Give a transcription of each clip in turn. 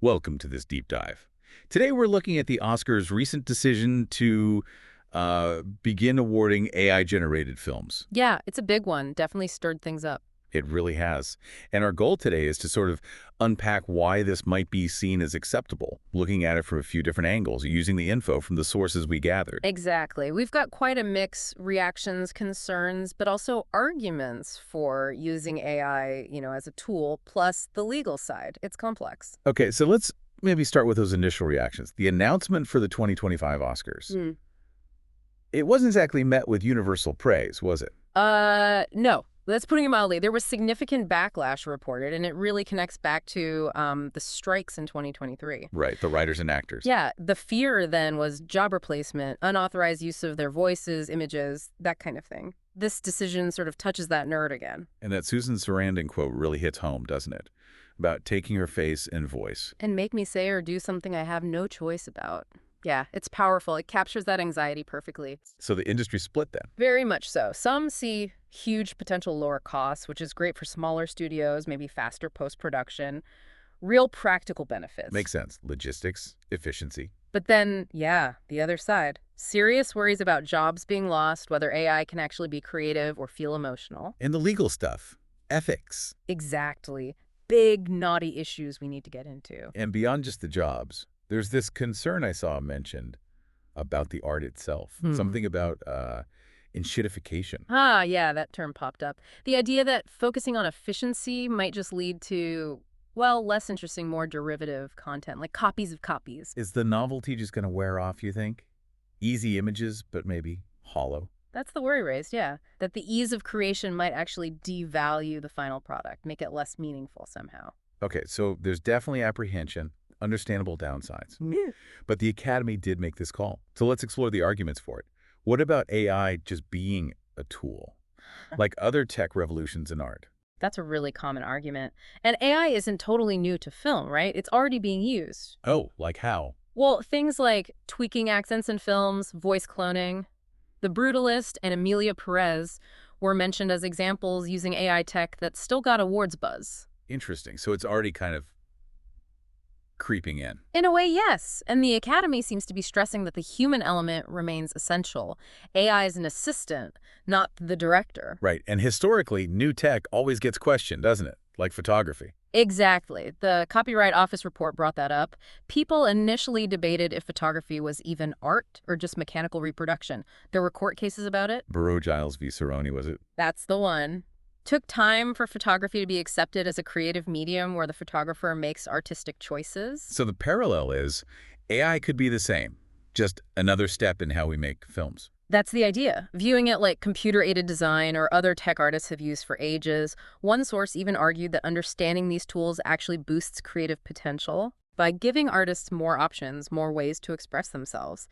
Welcome to this deep dive. Today we're looking at the Oscars' recent decision to begin awarding AI-generated films. Yeah, it's a big one. Definitely stirred things up. It really has. And our goal today is to sort of unpack why this might be seen as acceptable, looking at it from a few different angles, using the info from the sources we gathered. Exactly. We've got quite a mix, reactions, concerns, but also arguments for using AI, as a tool, plus the legal side. It's complex. Okay, so let's maybe start with those initial reactions. The announcement for the 2025 Oscars. Mm. It wasn't exactly met with universal praise, was it? No. That's putting it mildly. There was significant backlash reported, and it really connects back to the strikes in 2023. Right, the writers and actors. Yeah, the fear then was job replacement, unauthorized use of their voices, images, that kind of thing. This decision sort of touches that nerve again. And that Susan Sarandon quote really hits home, doesn't it? About taking her face and voice. And make me say or do something I have no choice about. Yeah, it's powerful. It captures that anxiety perfectly. So the industry split then. Very much so. Some see huge potential lower costs, which is great for smaller studios, maybe faster post-production, real practical benefits. Makes sense. Logistics, efficiency. But then, yeah, the other side. Serious worries about jobs being lost, whether AI can actually be creative or feel emotional. And the legal stuff. Ethics. Exactly. Big, knotty issues we need to get into. And beyond just the jobs, there's this concern I saw mentioned about the art itself. Something about enshittification. Ah, yeah, that term popped up. The idea that focusing on efficiency might just lead to, well, less interesting, more derivative content, like copies of copies. Is the novelty just going to wear off, you think? Easy images, but maybe hollow. That's the worry raised, yeah. That the ease of creation might actually devalue the final product, make it less meaningful somehow. Okay, so there's definitely apprehension, understandable downsides. Yeah. But the Academy did make this call. So let's explore the arguments for it. What about AI just being a tool, like other tech revolutions in art? That's a really common argument. And AI isn't totally new to film, right? It's already being used. Oh, like how? Well, things like tweaking accents in films, voice cloning. The Brutalist and Emilia Perez were mentioned as examples using AI tech that still got awards buzz. Interesting. So it's already kind of creeping in. In a way, yes. And the Academy seems to be stressing that the human element remains essential. AI is an assistant, not the director. Right. And historically, new tech always gets questioned, doesn't it? Like photography. Exactly. The Copyright Office report brought that up. People initially debated if photography was even art or just mechanical reproduction. There were court cases about it. Burrow Giles v. Cerrone, was it? That's the one. Took time for photography to be accepted as a creative medium where the photographer makes artistic choices. So the parallel is AI could be the same, just another step in how we make films. That's the idea. Viewing it like computer-aided design or other tech artists have used for ages. One source even argued that understanding these tools actually boosts creative potential by giving artists more options, more ways to express themselves.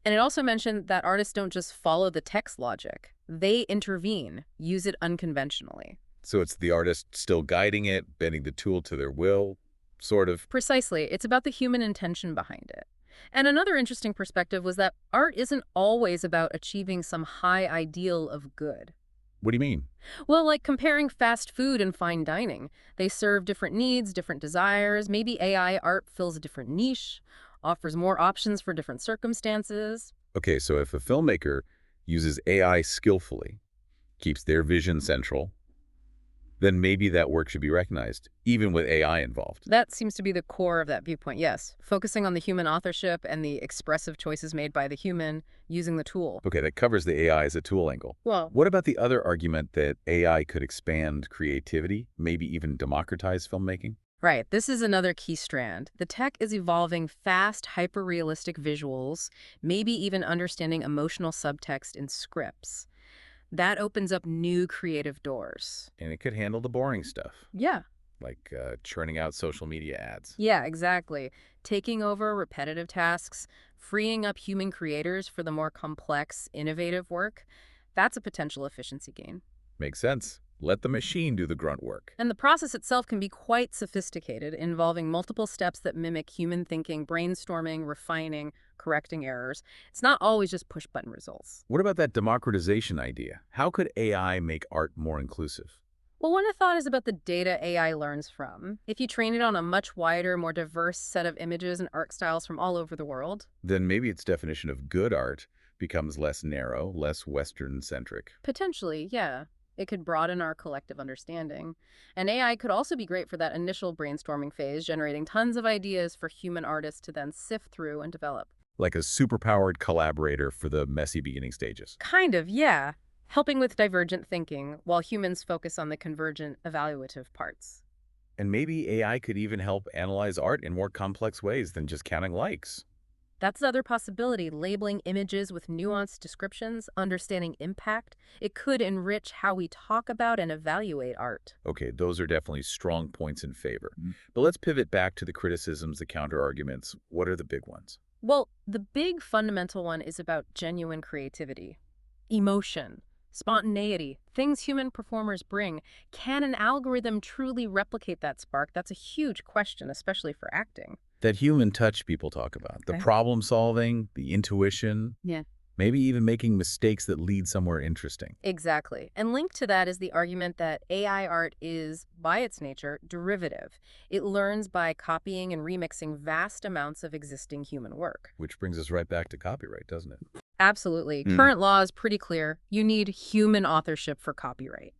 And it also mentioned that artists don't just follow the text logic. They intervene, use it unconventionally. So it's the artist still guiding it, bending the tool to their will, sort of. Precisely. It's about the human intention behind it. And another interesting perspective was that art isn't always about achieving some high ideal of good. What do you mean? Well, like comparing fast food and fine dining. They serve different needs, different desires. Maybe AI art fills a different niche, offers more options for different circumstances. Okay, so if a filmmaker uses AI skillfully, keeps their vision central, then maybe that work should be recognized, even with AI involved. That seems to be the core of that viewpoint, yes. Focusing on the human authorship and the expressive choices made by the human using the tool. Okay, that covers the AI as a tool angle. Well, What about the other argument that AI could expand creativity, maybe even democratize filmmaking? right. This is another key strand. The tech is evolving fast, hyper-realistic visuals, maybe even understanding emotional subtext in scripts. That opens up new creative doors. And it could handle the boring stuff, Yeah. like churning out social media ads. Yeah, exactly. Taking over repetitive tasks, freeing up human creators for the more complex, innovative work, that's a potential efficiency gain. Makes sense. Let the machine do the grunt work. And the process itself can be quite sophisticated, involving multiple steps that mimic human thinking, brainstorming, refining, correcting errors. It's not always just push-button results. What about that democratization idea? How could AI make art more inclusive? Well, one thought is about the data AI learns from. If you train it on a much wider, more diverse set of images and art styles from all over the world, Then maybe its definition of good art becomes less narrow, less Western-centric. potentially, yeah, it could broaden our collective understanding. And AI could also be great for that initial brainstorming phase, generating tons of ideas for human artists to then sift through and develop. Like a superpowered collaborator for the messy beginning stages. Kind of, yeah. Helping with divergent thinking while humans focus on the convergent evaluative parts. And maybe AI could even help analyze art in more complex ways than just counting likes. That's the other possibility, labeling images with nuanced descriptions, understanding impact. It could enrich how we talk about and evaluate art. Okay, those are definitely strong points in favor. But let's pivot back to the criticisms, the counter-arguments. What are the big ones? Well, the big fundamental one is about genuine creativity, emotion, spontaneity, things human performers bring. Can an algorithm truly replicate that spark? That's a huge question, especially for acting. That human touch people talk about. The Okay. problem solving, the intuition, Yeah. maybe even making mistakes that lead somewhere interesting. Exactly. And linked to that is the argument that AI art is, by its nature, derivative. It learns by copying and remixing vast amounts of existing human work. Which brings us right back to copyright, doesn't it? Absolutely. Mm. Current law is pretty clear. You need human authorship for copyright.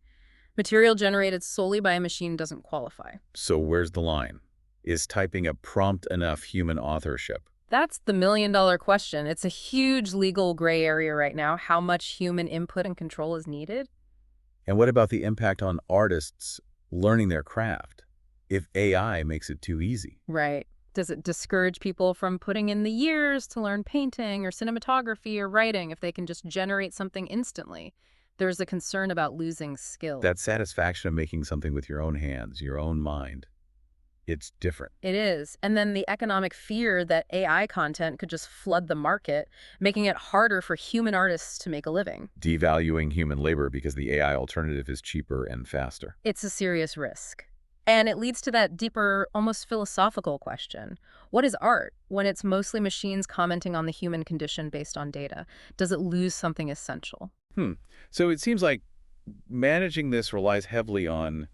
Material generated solely by a machine doesn't qualify. So where's the line? Is typing a prompt enough human authorship? That's the million-dollar question. It's a huge legal gray area right now. How much human input and control is needed? And what about the impact on artists learning their craft if AI makes it too easy? Right. Does it discourage people from putting in the years to learn painting or cinematography or writing if they can just generate something instantly? There's a concern about losing skill. That satisfaction of making something with your own hands, your own mind, it's different. It is. And then the economic fear that AI content could just flood the market, making it harder for human artists to make a living. Devaluing human labor because the AI alternative is cheaper and faster. It's a serious risk. And it leads to that deeper, almost philosophical question. What is art when it's mostly machines commenting on the human condition based on data? Does it lose something essential? So it seems like managing this relies heavily on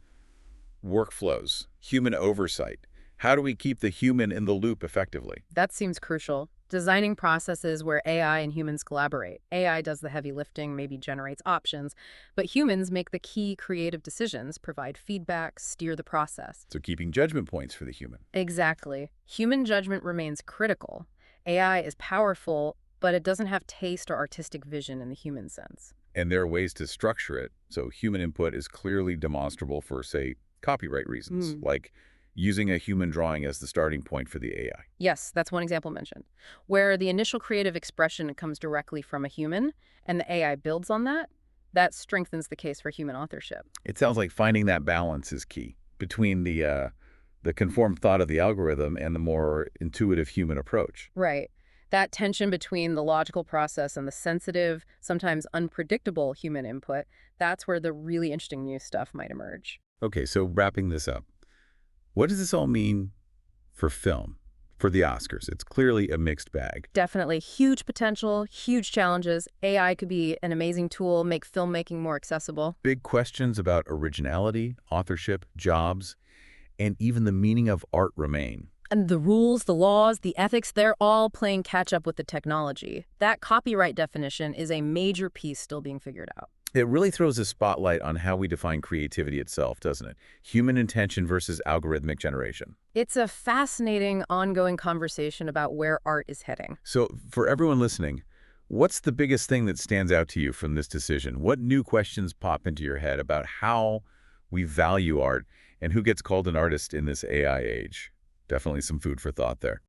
workflows, human oversight. How do we keep the human in the loop effectively? That seems crucial. Designing processes where AI and humans collaborate. AI does the heavy lifting, maybe generates options, but humans make the key creative decisions, provide feedback, steer the process. So keeping judgment points for the human. Exactly. Human judgment remains critical. AI is powerful, but it doesn't have taste or artistic vision in the human sense. And there are ways to structure it so human input is clearly demonstrable for, say, copyright reasons, like using a human drawing as the starting point for the AI. Yes, that's one example mentioned, where the initial creative expression comes directly from a human and the AI builds on that. That strengthens the case for human authorship. It sounds like finding that balance is key between the conformed thought of the algorithm and the more intuitive human approach. Right. That tension between the logical process and the sensitive, sometimes unpredictable human input, that's where the really interesting new stuff might emerge. Okay, so wrapping this up, what does this all mean for film, for the Oscars? It's clearly a mixed bag. Definitely huge potential, huge challenges. AI could be an amazing tool, make filmmaking more accessible. Big questions about originality, authorship, jobs, and even the meaning of art remain. And the rules, the laws, the ethics, they're all playing catch up with the technology. That copyright definition is a major piece still being figured out. It really throws a spotlight on how we define creativity itself, doesn't it? Human intention versus algorithmic generation. It's a fascinating, ongoing conversation about where art is heading. So for everyone listening, what's the biggest thing that stands out to you from this decision? What new questions pop into your head about how we value art and who gets called an artist in this AI age? Definitely some food for thought there.